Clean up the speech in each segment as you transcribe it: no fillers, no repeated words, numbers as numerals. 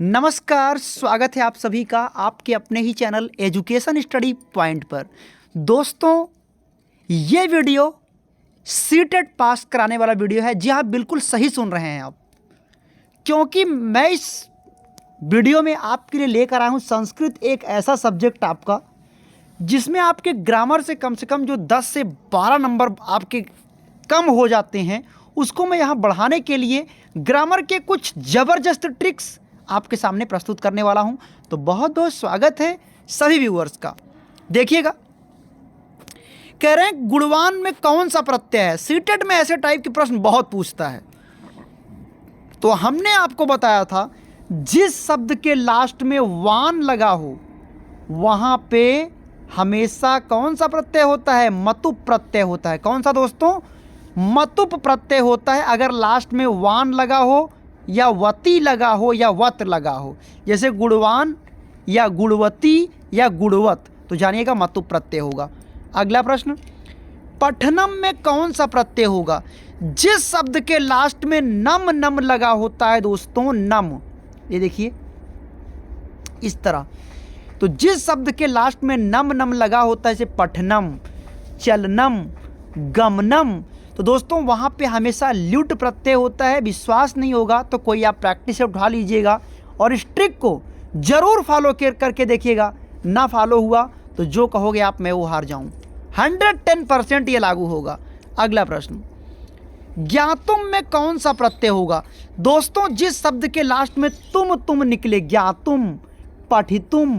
नमस्कार, स्वागत है आप सभी का आपके अपने ही चैनल एजुकेशन स्टडी पॉइंट पर। दोस्तों, ये वीडियो सीटेट पास कराने वाला वीडियो है। जी हाँ, बिल्कुल सही सुन रहे हैं आप, क्योंकि मैं इस वीडियो में आपके लिए लेकर आया हूँ संस्कृत, एक ऐसा सब्जेक्ट आपका जिसमें आपके ग्रामर से कम जो 10 से 12 नंबर आपके कम हो जाते हैं, उसको मैं यहाँ बढ़ाने के लिए ग्रामर के कुछ ज़बरदस्त ट्रिक्स आपके सामने प्रस्तुत करने वाला हूं। तो बहुत बहुत स्वागत है सभी व्यूअर्स का। देखिएगा, कह रहे हैं गुणवान में कौन सा प्रत्यय है। सीटेट में ऐसे टाइप के प्रश्न बहुत पूछता है। तो हमने आपको बताया था, जिस शब्द के लास्ट में वान लगा हो वहां पे हमेशा कौन सा प्रत्यय होता है? मतुप प्रत्यय होता है। कौन सा दोस्तों? मतुप प्रत्यय होता है। अगर लास्ट में वान लगा हो या वती लगा हो या वत लगा हो, जैसे गुणवान या गुणवती या गुणवत, तो जानिएगा मतुप प्रत्यय होगा। अगला प्रश्न, पठनम में कौन सा प्रत्यय होगा? जिस शब्द के लास्ट में नम नम लगा होता है दोस्तों, नम, ये देखिए इस तरह। तो जिस शब्द के लास्ट में नम नम लगा होता है, जैसे पठनम, चलनम, गमनम, तो दोस्तों वहाँ पे हमेशा ल्युट प्रत्यय होता है। विश्वास नहीं होगा तो कोई आप प्रैक्टिस से उठा लीजिएगा और इस ट्रिक को ज़रूर फॉलो करके देखिएगा। ना फॉलो हुआ तो जो कहोगे आप, मैं वो हार जाऊँ। 110% ये लागू होगा। अगला प्रश्न, ज्ञातुम में कौन सा प्रत्यय होगा? दोस्तों, जिस शब्द के लास्ट में तुम निकले, ज्ञातुम, पठितुम,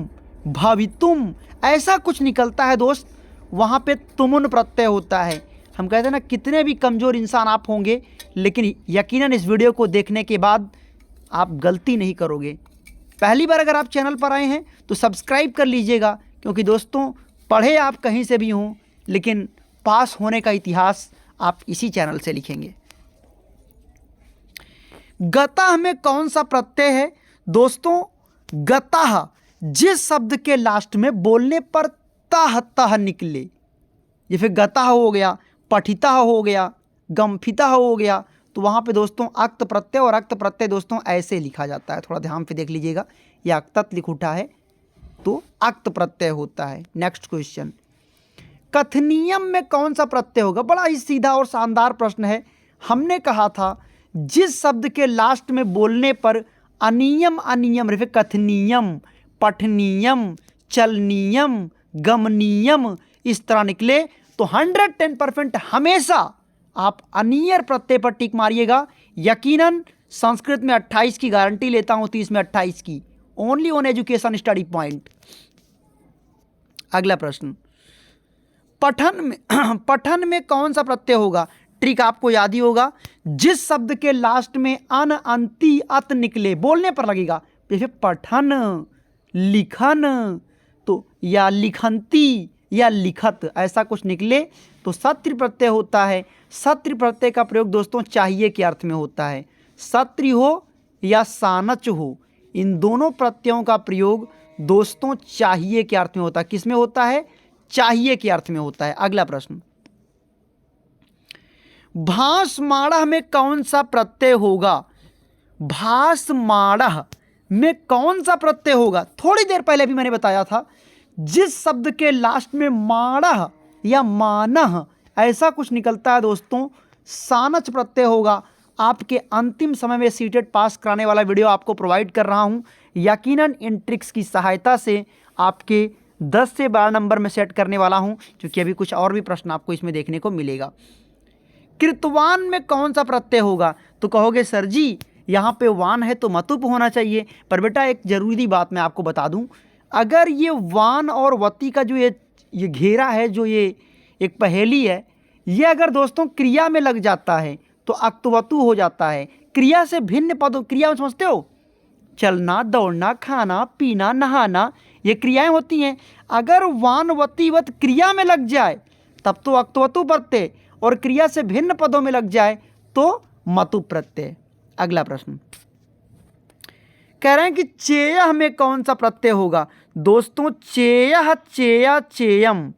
भवितुम, ऐसा कुछ निकलता है दोस्त, वहाँ पे तुमुन प्रत्यय होता है। हम कहते हैं ना, कितने भी कमज़ोर इंसान आप होंगे, लेकिन यकीनन इस वीडियो को देखने के बाद आप गलती नहीं करोगे। पहली बार अगर आप चैनल पर आए हैं तो सब्सक्राइब कर लीजिएगा, क्योंकि दोस्तों पढ़े आप कहीं से भी हों, लेकिन पास होने का इतिहास आप इसी चैनल से लिखेंगे। गतः में कौन सा प्रत्यय है? दोस्तों, गतः जिस शब्द के लास्ट में बोलने पर तह तह निकले, ये फिर गतः हो गया, पठिता हो गया, गम्फिता हो गया, तो वहाँ पे दोस्तों अक्त प्रत्यय, और अक्त प्रत्यय दोस्तों ऐसे लिखा जाता है। थोड़ा ध्यान पे देख लीजिएगा, यह अक्तत लिख उठा है तो अक्त प्रत्यय होता है। नेक्स्ट क्वेश्चन, कथनीयम में कौन सा प्रत्यय होगा? बड़ा ही सीधा और शानदार प्रश्न है। हमने कहा था, जिस शब्द के लास्ट में बोलने पर अनियम अनियम, कथनीयम, पठनीयम, चलनीयम, गमनीयम इस तरह निकले, तो 110% हमेशा आप अनियर प्रत्यय पर टिक मारिएगा। यकीनन संस्कृत में 28 की गारंटी लेता हूं, 30 में 28 की, only on education study point. अगला प्रश्न, पठन में कौन सा प्रत्यय होगा? ट्रिक आपको याद ही होगा। जिस शब्द के लास्ट में अन, अंति, अत निकले, बोलने पर लगेगा, जैसे पठन, लिखन, तो या लिखंती या लिखत, ऐसा कुछ निकले तो सत्रि प्रत्यय होता है। सत्रि प्रत्यय का प्रयोग दोस्तों चाहिए के अर्थ में होता है। सत्रि हो या सानच हो, इन दोनों प्रत्ययों का प्रयोग दोस्तों चाहिए के अर्थ में होता है। किस में होता है? चाहिए के अर्थ में होता है। अगला प्रश्न, भासमाणः में कौन सा प्रत्यय होगा? भासमाणः में कौन सा प्रत्यय होगा? थोड़ी देर पहले भी मैंने बताया था, जिस शब्द के लास्ट में माणः या मानः ऐसा कुछ निकलता है दोस्तों, सानच प्रत्यय होगा। आपके अंतिम समय में सीटेट पास कराने वाला वीडियो आपको प्रोवाइड कर रहा हूं। यकीनन इन ट्रिक्स की सहायता से आपके 10 से 12 नंबर में सेट करने वाला हूं, क्योंकि अभी कुछ और भी प्रश्न आपको इसमें देखने को मिलेगा। कृतवान में कौन सा प्रत्यय होगा? तो कहोगे सर जी यहाँ पे वान है तो मतुप होना चाहिए, पर बेटा एक जरूरी बात मैं आपको बता दूं, अगर ये वान और वती का जो ये घेरा है, जो ये एक पहेली है, ये अगर दोस्तों क्रिया में लग जाता है तो अक्तवतु हो जाता है। क्रिया से भिन्न पदों, क्रिया में समझते हो, चलना, दौड़ना, खाना, पीना, नहाना, ये क्रियाएं होती हैं। अगर वान, वती, वत क्रिया में लग जाए तब तो अक्तवतु प्रत्यय, और क्रिया से भिन्न पदों में लग जाए तो मतुप प्रत्यय। अगला प्रश्न, कह रहे हैं कि चेयः में कौन सा प्रत्यय होगा? दोस्तों, चेयः, चेया, चेयम,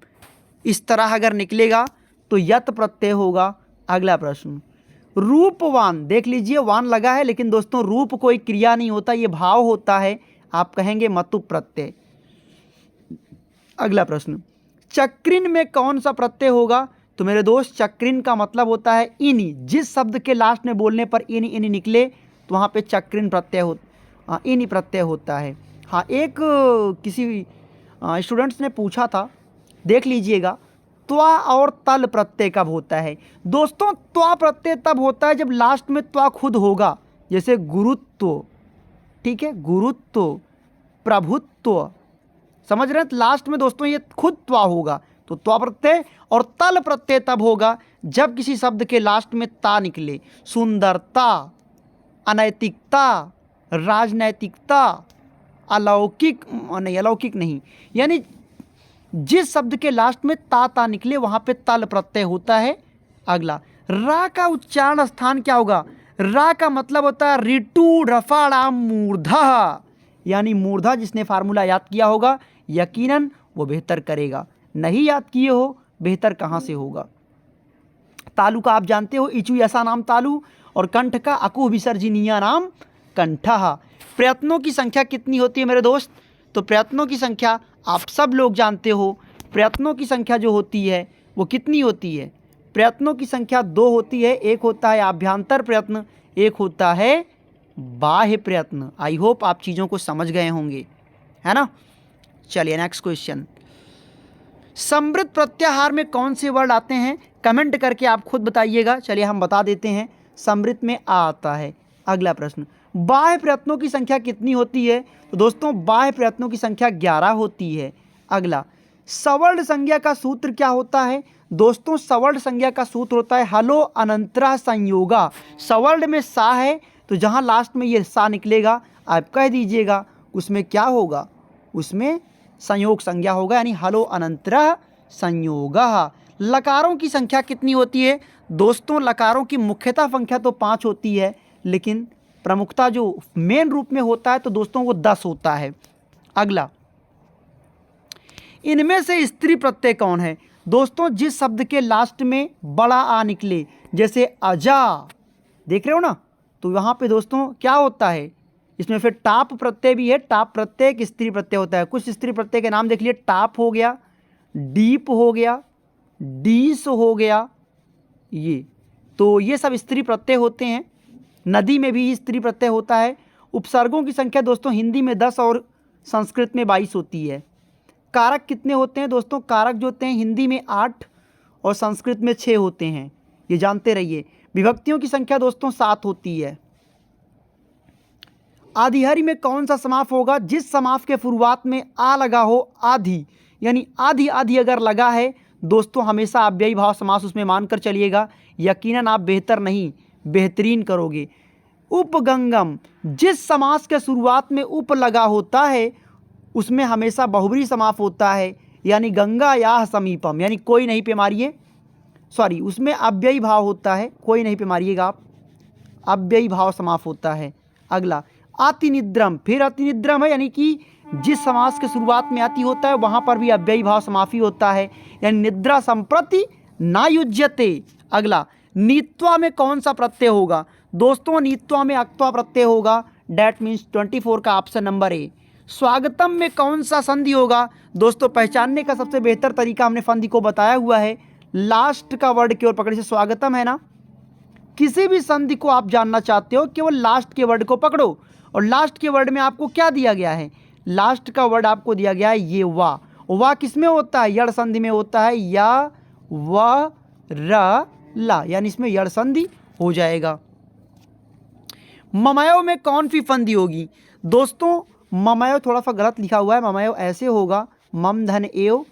इस तरह अगर निकलेगा तो यत प्रत्यय होगा। अगला प्रश्न, रूपवान, देख लीजिए वान लगा है, लेकिन दोस्तों रूप कोई क्रिया नहीं होता, ये भाव होता है। आप कहेंगे मतु प्रत्यय। अगला प्रश्न, चक्रिन में कौन सा प्रत्यय होगा? तो मेरे दोस्त चक्रिन का मतलब होता है इनी। जिस शब्द के लास्ट में बोलने पर इनी इनी निकले तो वहाँ पे चक्रिन प्रत्यय इनी प्रत्यय होता है। हाँ, एक किसी स्टूडेंट्स ने पूछा था, देख लीजिएगा, त्वा और तल प्रत्यय कब होता है? दोस्तों त्वा प्रत्यय तब होता है जब लास्ट में त्वा खुद होगा, जैसे गुरुत्व, ठीक है, गुरुत्व, प्रभुत्व, समझ रहे हैं? तो लास्ट में दोस्तों ये खुद त्वा होगा, तो त्वा प्रत्यय। और तल प्रत्यय तब होगा जब किसी शब्द के लास्ट में ता निकले। सुंदरता, अनैतिकता, राजनैतिकता, अलौकिक नहीं, अलौकिक नहीं, यानी जिस शब्द के लास्ट में ता निकले वहाँ पे तल प्रत्यय होता है। अगला, रा का उच्चारण स्थान क्या होगा? रा का मतलब होता है ऋतु रफाड़ा मूर्धा, यानी मूर्धा। जिसने फार्मूला याद किया होगा यकीनन वो बेहतर करेगा, नहीं याद किए हो बेहतर कहाँ से होगा। तालु का आप जानते हो, इचु ऐसा नाम तालु, और कंठ का अकुह विसर्जनीय नाम कंठः। प्रयत्नों की संख्या कितनी होती है मेरे दोस्त? तो प्रयत्नों की संख्या आप सब लोग जानते हो। प्रयत्नों की संख्या जो होती है वो कितनी होती है? प्रयत्नों की संख्या 2 होती है। एक होता है आभ्यंतर प्रयत्न, एक होता है बाह्य प्रयत्न। आई होप आप चीज़ों को समझ गए होंगे, है ना। चलिए नेक्स्ट क्वेश्चन, समृद्ध प्रत्याहार में कौन से वर्ड आते हैं? कमेंट करके आप खुद बताइएगा। चलिए हम बता देते हैं, समृद्ध में आ आता है। अगला प्रश्न, बाह्य प्रयत्नों की संख्या कितनी होती है? तो दोस्तों बाह्य प्रयत्नों की संख्या 11 होती है। अगला, सवर्ण संज्ञा का सूत्र क्या होता है? दोस्तों सवर्ण संज्ञा का सूत्र होता है हलो अनंतरः संयोगा। सवर्ण में सा है तो जहाँ लास्ट में ये सा निकलेगा आप कह दीजिएगा उसमें क्या होगा? उसमें संयोग संज्ञा होगा, यानी हलो अनंतरः संयोगः। लकारों की संख्या कितनी होती है? दोस्तों लकारों की मुख्यतः संख्या तो 5 होती है, लेकिन प्रमुखता जो मेन रूप में होता है तो दोस्तों वो 10 होता है। अगला, इनमें से स्त्री प्रत्यय कौन है? दोस्तों जिस शब्द के लास्ट में बड़ा आ निकले, जैसे अजा, देख रहे हो ना, तो वहाँ पे दोस्तों क्या होता है? इसमें फिर टाप प्रत्यय भी है। टाप प्रत्यय एक स्त्री प्रत्यय होता है। कुछ स्त्री प्रत्यय के नाम देख लिए, टाप हो गया, डीप हो गया, डीस हो गया, ये सब स्त्री प्रत्यय होते हैं। नदी में भी स्त्री प्रत्यय होता है। उपसर्गों की संख्या दोस्तों हिंदी में 10 और संस्कृत में 22 होती है। कारक कितने होते हैं? दोस्तों कारक जो होते हैं हिंदी में 8 और संस्कृत में 6 होते हैं, ये जानते रहिए। विभक्तियों की संख्या दोस्तों 7 होती है। आधिहरि में कौन सा समास होगा? जिस समास के शुरुआत में आ लगा हो, आधी, यानी आधी आधी अगर लगा है दोस्तों हमेशा अव्ययी भाव समास उसमें मानकर चलिएगा, यकीनन आप बेहतर नहीं बेहतरीन करोगे। उपगंगम, जिस समास के शुरुआत में उप लगा होता है उसमें हमेशा बहुब्रीहि समास होता है, यानी गंगा या समीपम, यानी कोई नहीं पे मारिए, सॉरी उसमें अव्ययी भाव होता है, कोई नहीं पे मारिएगा आप, अव्ययी भाव समास होता है। अगला, अतिनिद्रम, फिर अतिनिद्रम है, यानी कि जिस समास के शुरुआत में अति होता है वहाँ पर भी अव्ययी भाव समाफी होता है, यानी निद्रा संप्रति ना युज्यते। अगला, नीत्वा में कौन सा प्रत्यय होगा? दोस्तों नीत्वा में अक्त्वा प्रत्यय होगा, डैट मीन्स 24 का ऑप्शन नंबर ए। स्वागतम में कौन सा संधि होगा? दोस्तों पहचानने का सबसे बेहतर तरीका हमने संधि को बताया हुआ है, लास्ट का वर्ड की ओर पकड़े, से स्वागतम है ना। किसी भी संधि को आप जानना चाहते हो केवल लास्ट के वर्ड को पकड़ो, और लास्ट के वर्ड में आपको क्या दिया गया है? लास्ट का वर्ड आपको दिया गया है ये वा। वा किस में होता है? यड़ संधि में होता है, या व र ला, यानी इसमें यड़ संधि हो जाएगा। ममयो में कौन सी संधि होगी? दोस्तों ममयो थोड़ा सा गलत लिखा हुआ है, ममयो ऐसे होगा मम धन एव।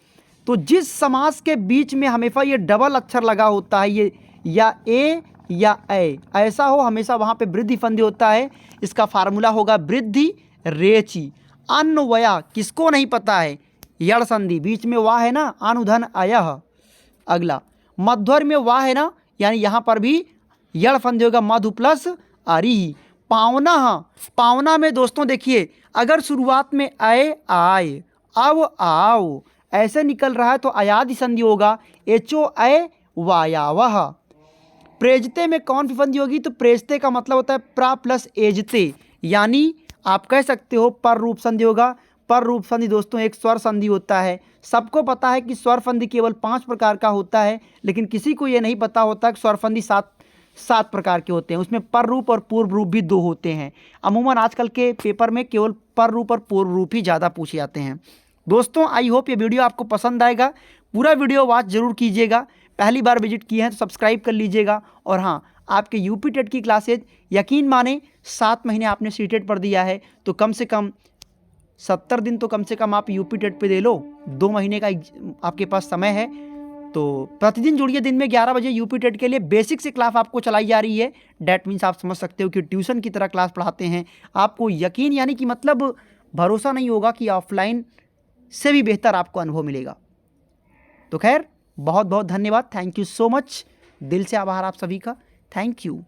तो जिस समास के बीच में हमेशा ये डबल अक्षर लगा होता है, ये या ए या ए ऐसा हो, हमेशा वहाँ पे वृद्धि संधि होता है। इसका फार्मूला होगा वृद्धि रेची। अन्वया किसको नहीं पता है? यड़ संधि, बीच में वाह है ना, अनुधन अयह। अगला, मध्वर में वाह है ना, यानी यहाँ पर भी यड़ संधि होगा, मधु प्लस अरि। पावना, पावना में दोस्तों देखिए अगर शुरुआत में आए आए, अब आओ ऐसे निकल रहा है तो अयादि संधि होगा, एचो अय वायावह। प्रेजते में कौन फीफंदी होगी? तो प्रेजते का मतलब होता है प्रा प्लस एजते, यानी आप कह सकते हो पर रूप संधि होगा। पर रूप संधि दोस्तों एक स्वर संधि होता है। सबको पता है कि स्वर संधि केवल 5 प्रकार का होता है, लेकिन किसी को ये नहीं पता होता कि स्वर संधि 7 प्रकार के होते हैं। उसमें पर रूप और पूर्व रूप भी 2 होते हैं। अमूमन आजकल के पेपर में केवल पर रूप और पूर्व रूप ही ज़्यादा पूछे जाते हैं। दोस्तों आई होप ये वीडियो आपको पसंद आएगा। पूरा वीडियो वॉच जरूर कीजिएगा। पहली बार विजिट किए हैं तो सब्सक्राइब कर लीजिएगा। और हाँ, आपके यूपी टेट की क्लासेज यकीन माने 7 महीने आपने सीटेट पर दिया है तो कम से कम 70 दिन तो कम से कम आप यूपी टेट पे दे लो। 2 महीने का आपके पास समय है, तो प्रतिदिन जुड़िए दिन में 11 बजे यूपी टेट के लिए बेसिक से क्लास आपको चलाई जा रही है। डैट मीन्स आप समझ सकते हो कि ट्यूशन की तरह क्लास पढ़ाते हैं। आपको यकीन यानी कि मतलब भरोसा नहीं होगा कि ऑफलाइन से भी बेहतर आपको अनुभव मिलेगा। तो खैर बहुत बहुत धन्यवाद। Thank you so much. दिल से आभार आप सभी का। Thank you.